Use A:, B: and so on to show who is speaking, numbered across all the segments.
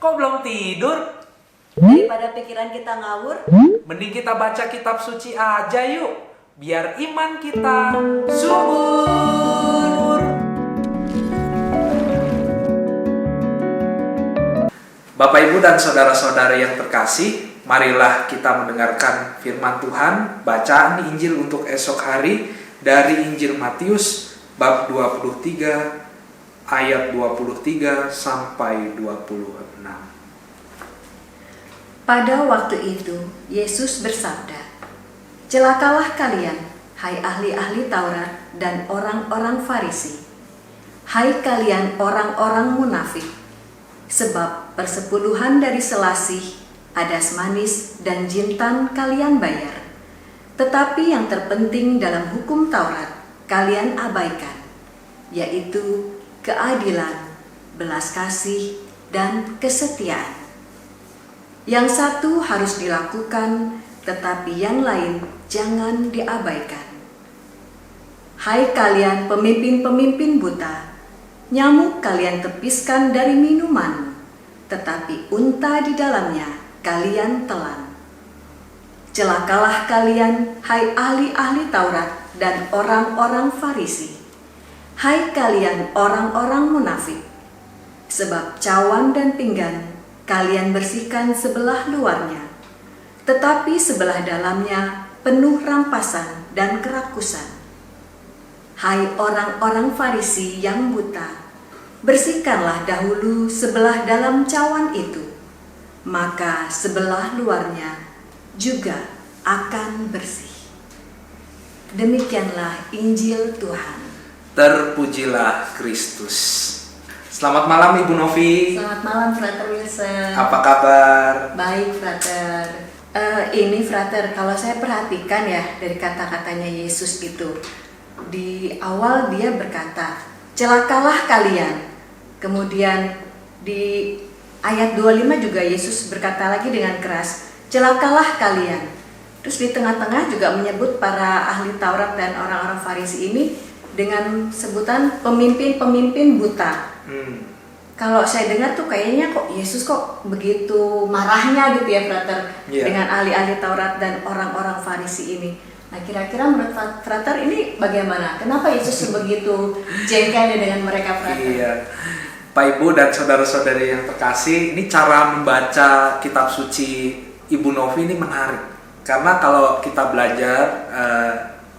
A: Kok belum tidur?
B: Daripada pikiran kita ngawur,
A: Mending kita baca kitab suci aja yuk. Biar iman kita subur. Bapak, Ibu, dan saudara-saudara yang terkasih, marilah kita mendengarkan firman Tuhan, bacaan Injil untuk esok hari dari Injil Matius bab 23 ayat 23 sampai 26.
B: pada waktu itu Yesus bersabda, "Celakalah kalian, hai ahli-ahli Taurat dan orang-orang Farisi, hai kalian orang-orang munafik, sebab persepuluhan dari selasih, adas manis, dan jintan kalian bayar. Tetapi yang terpenting dalam hukum Taurat kalian abaikan, yaitu keadilan, belas kasih, dan kesetiaan. Yang satu harus dilakukan, tetapi yang lain jangan diabaikan. Hai kalian pemimpin-pemimpin buta, nyamuk kalian tepiskan dari minuman, tetapi unta di dalamnya kalian telan. Celakalah kalian, hai ahli-ahli Taurat dan orang-orang Farisi, hai kalian orang-orang munafik, sebab cawan dan pinggan kalian bersihkan sebelah luarnya, tetapi sebelah dalamnya penuh rampasan dan kerakusan. Hai orang-orang Farisi yang buta, bersihkanlah dahulu sebelah dalam cawan itu, maka sebelah luarnya juga akan bersih." Demikianlah Injil Tuhan.
A: Terpujilah Kristus. Selamat malam Ibu Novi.
B: Selamat malam Frater Wilson.
A: Apa kabar?
B: Baik Frater. Ini Frater, kalau saya perhatikan ya dari kata-katanya Yesus itu, di awal dia berkata, "Celakalah kalian." Kemudian di ayat 25 juga Yesus berkata lagi dengan keras, "Celakalah kalian." Terus di tengah-tengah juga menyebut para ahli Taurat dan orang-orang Farisi ini dengan sebutan pemimpin-pemimpin buta. Kalau saya dengar tuh kayaknya kok Yesus kok begitu marahnya gitu ya Frater, dengan ahli-ahli Taurat dan orang-orang Farisi ini. Nah kira-kira menurut Frater ini bagaimana? Kenapa Yesus begitu jengkelnya dengan mereka Frater?
A: Iya, Pak Ibu dan saudara-saudari yang terkasih, ini cara membaca kitab suci Ibu Novi ini menarik. Karena kalau kita belajar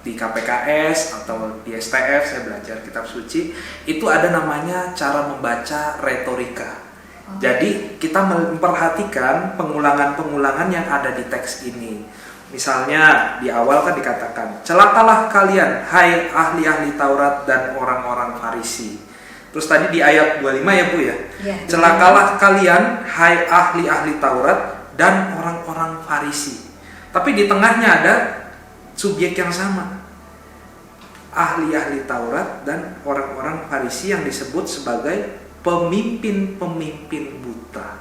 A: di KPKS atau di STF, saya belajar kitab suci, itu ada namanya cara membaca retorika. Jadi kita memperhatikan pengulangan-pengulangan yang ada di teks ini. Misalnya di awal kan dikatakan, "Celakalah kalian, hai ahli-ahli Taurat dan orang-orang Farisi." Terus tadi di ayat 25 ya Bu ya, "Celakalah kalian, hai ahli-ahli Taurat dan orang-orang Farisi." Tapi di tengahnya ada subjek yang sama, ahli-ahli Taurat dan orang-orang Farisi yang disebut sebagai pemimpin-pemimpin buta.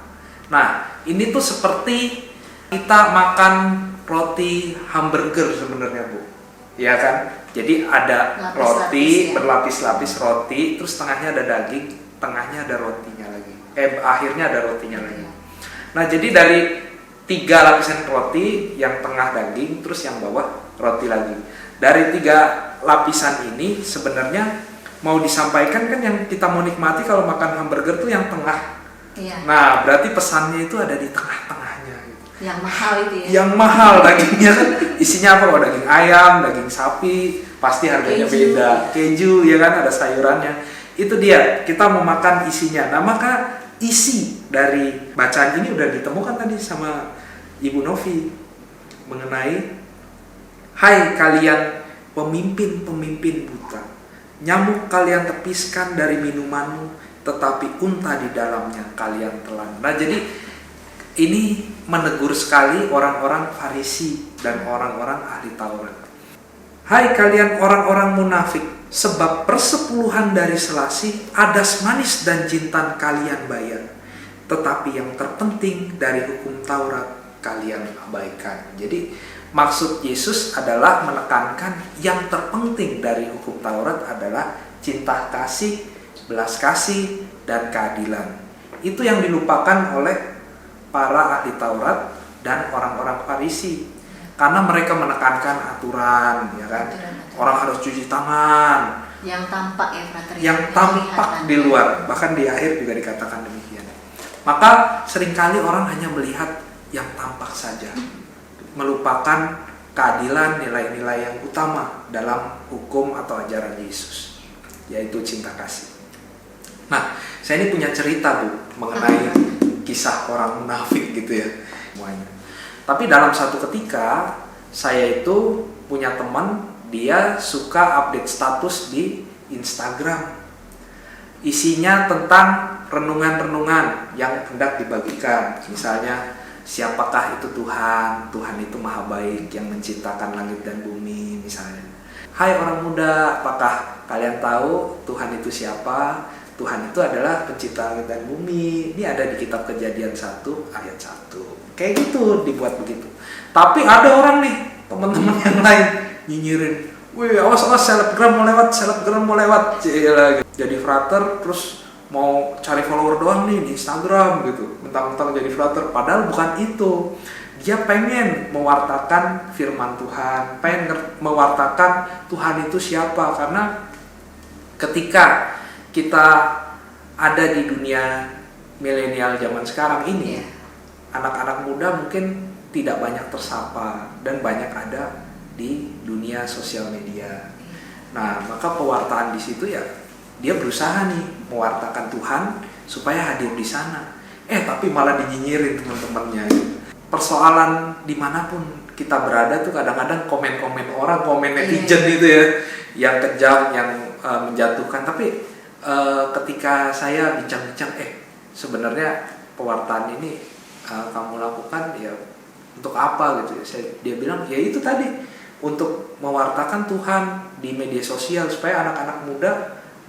A: Nah, ini tuh seperti kita makan roti hamburger sebenarnya Bu, ya kan? Jadi ada roti berlapis-lapis roti, terus tengahnya ada daging, tengahnya ada rotinya lagi, akhirnya ada rotinya lagi. Nah, jadi dari 3 lapisan roti, yang tengah daging, terus yang bawah roti lagi. Dari 3 lapisan ini sebenarnya mau disampaikan kan yang kita mau nikmati kalau makan hamburger tuh yang tengah. Nah, berarti pesannya itu ada di tengah-tengahnya gitu.
B: Yang mahal itu ya.
A: Yang mahal dagingnya kan isinya apa? Oh, daging ayam, daging sapi, pasti harganya beda. Keju ya kan, ada sayurannya. Itu dia, kita mau makan isinya. Nah, maka isi dari bacaan ini udah ditemukan tadi sama Ibu Novi mengenai, "Hai kalian pemimpin-pemimpin buta, nyamuk kalian tepiskan dari minumanmu, tetapi unta di dalamnya kalian telan." Nah, jadi ini menegur sekali orang-orang Farisi dan orang-orang ahli Taurat. "Hai kalian orang-orang munafik, sebab persepuluhan dari selasih, adas manis dan jintan kalian bayar, tetapi yang terpenting dari hukum Taurat kalian abaikan." Jadi maksud Yesus adalah menekankan yang terpenting dari hukum Taurat adalah cinta kasih, belas kasih, dan keadilan. itu yang dilupakan oleh para ahli Taurat dan orang-orang Farisi. Karena mereka menekankan aturan, ya kan? Orang harus cuci tangan.
B: Yang tampak ya, frater.
A: Yang tampak di luar, bahkan di akhir juga dikatakan demikian. Maka seringkali orang hanya melihat yang tampak saja, melupakan keadilan, nilai-nilai yang utama dalam hukum atau ajaran Yesus, yaitu cinta kasih. Nah, saya ini punya cerita Bu mengenai kisah orang munafik gitu ya semuanya. Tapi dalam satu ketika saya itu punya teman, dia suka update status di Instagram. Isinya tentang renungan-renungan yang hendak dibagikan. Misalnya, siapakah itu Tuhan? Tuhan itu maha baik yang menciptakan langit dan bumi misalnya. Hai orang muda, apakah kalian tahu Tuhan itu siapa? Tuhan itu adalah pencipta langit dan bumi. Ini ada di kitab Kejadian 1 ayat 1. Kayak gitu dibuat begitu. Tapi ada orang nih, teman-teman yang lain nyinyirin. Wih, awas selebgram mau lewat. Jadi frater terus mau cari follower doang nih di Instagram gitu. Mentang-mentang jadi frater, padahal bukan itu. Dia pengen mewartakan firman Tuhan, pengen mewartakan Tuhan itu siapa. Karena ketika kita ada di dunia milenial zaman sekarang ini, anak-anak muda mungkin tidak banyak tersapa dan banyak ada di dunia sosial media. Nah, maka pewartaan di situ ya dia berusaha nih mewartakan Tuhan supaya hadir di sana. Tapi malah dinyinyirin teman-temannya. Persoalan dimanapun kita berada tuh kadang-kadang komen-komen orang, komen netizen itu ya, yang kejam, yang menjatuhkan. Tapi ketika saya bincang-bincang, sebenarnya pewartaan ini kamu lakukan ya untuk apa gitu ya? Dia bilang ya itu tadi, untuk mewartakan Tuhan di media sosial supaya anak-anak muda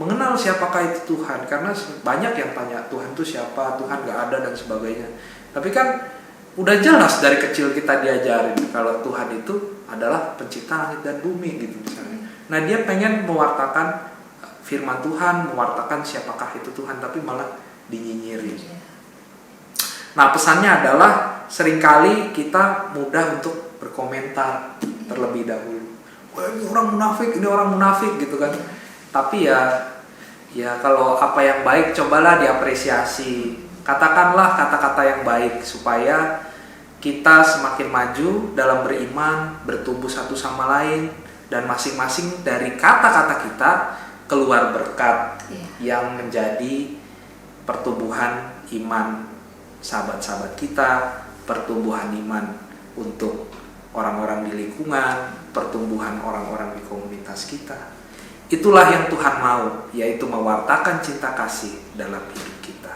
A: mengenal siapakah itu Tuhan. Karena banyak yang tanya Tuhan itu siapa, Tuhan gak ada dan sebagainya. Tapi kan udah jelas dari kecil kita diajarin kalau Tuhan itu adalah pencipta langit dan bumi gitu misalnya. Nah, dia pengen mewartakan firman Tuhan, mewartakan siapakah itu Tuhan, tapi malah dinyinyirin. Nah, pesannya adalah seringkali kita mudah untuk berkomentar terlebih dahulu. Wah, ini orang munafik gitu kan. Tapi ya kalau apa yang baik cobalah diapresiasi. Katakanlah kata-kata yang baik supaya kita semakin maju dalam beriman, bertumbuh satu sama lain, dan masing-masing dari kata-kata kita keluar berkat yang menjadi pertumbuhan iman sahabat-sahabat kita, pertumbuhan iman untuk orang-orang di lingkungan, pertumbuhan orang-orang di komunitas kita. Itulah yang Tuhan mau, yaitu mewartakan cinta kasih dalam hidup kita.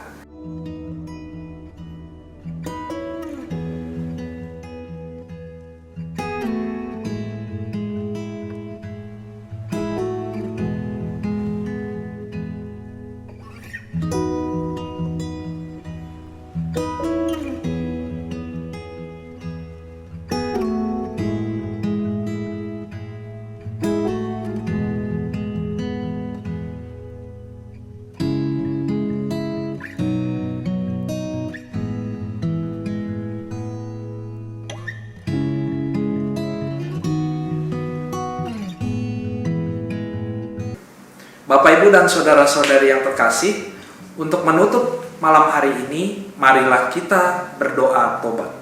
A: Bapak, Ibu, dan saudara-saudari yang terkasih, untuk menutup malam hari ini, marilah kita berdoa tobat.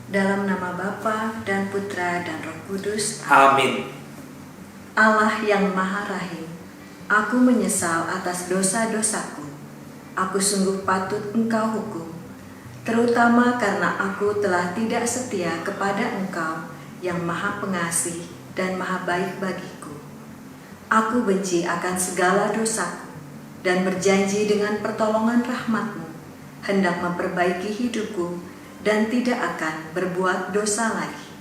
B: Dalam nama Bapa dan Putra dan Roh Kudus.
A: Amin.
B: Allah yang Maha Rahim, aku menyesal atas dosa-dosaku. Aku sungguh patut Engkau hukum, terutama karena aku telah tidak setia kepada Engkau yang Maha Pengasih dan Maha Baik bagiku. Aku benci akan segala dosaku dan berjanji dengan pertolongan rahmat-Mu hendak memperbaiki hidupku dan tidak akan berbuat dosa lagi.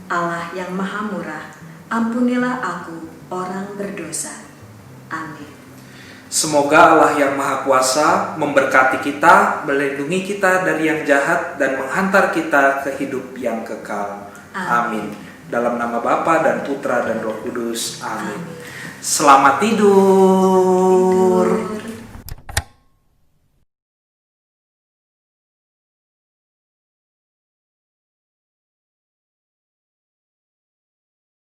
B: Allah yang Maha Murah, ampunilah aku orang berdosa. Amin.
A: Semoga Allah yang Maha Kuasa memberkati kita, melindungi kita dari yang jahat, dan menghantar kita ke hidup yang kekal. Amin. Dalam nama Bapa dan Putra dan Roh Kudus. Amin. Selamat tidur.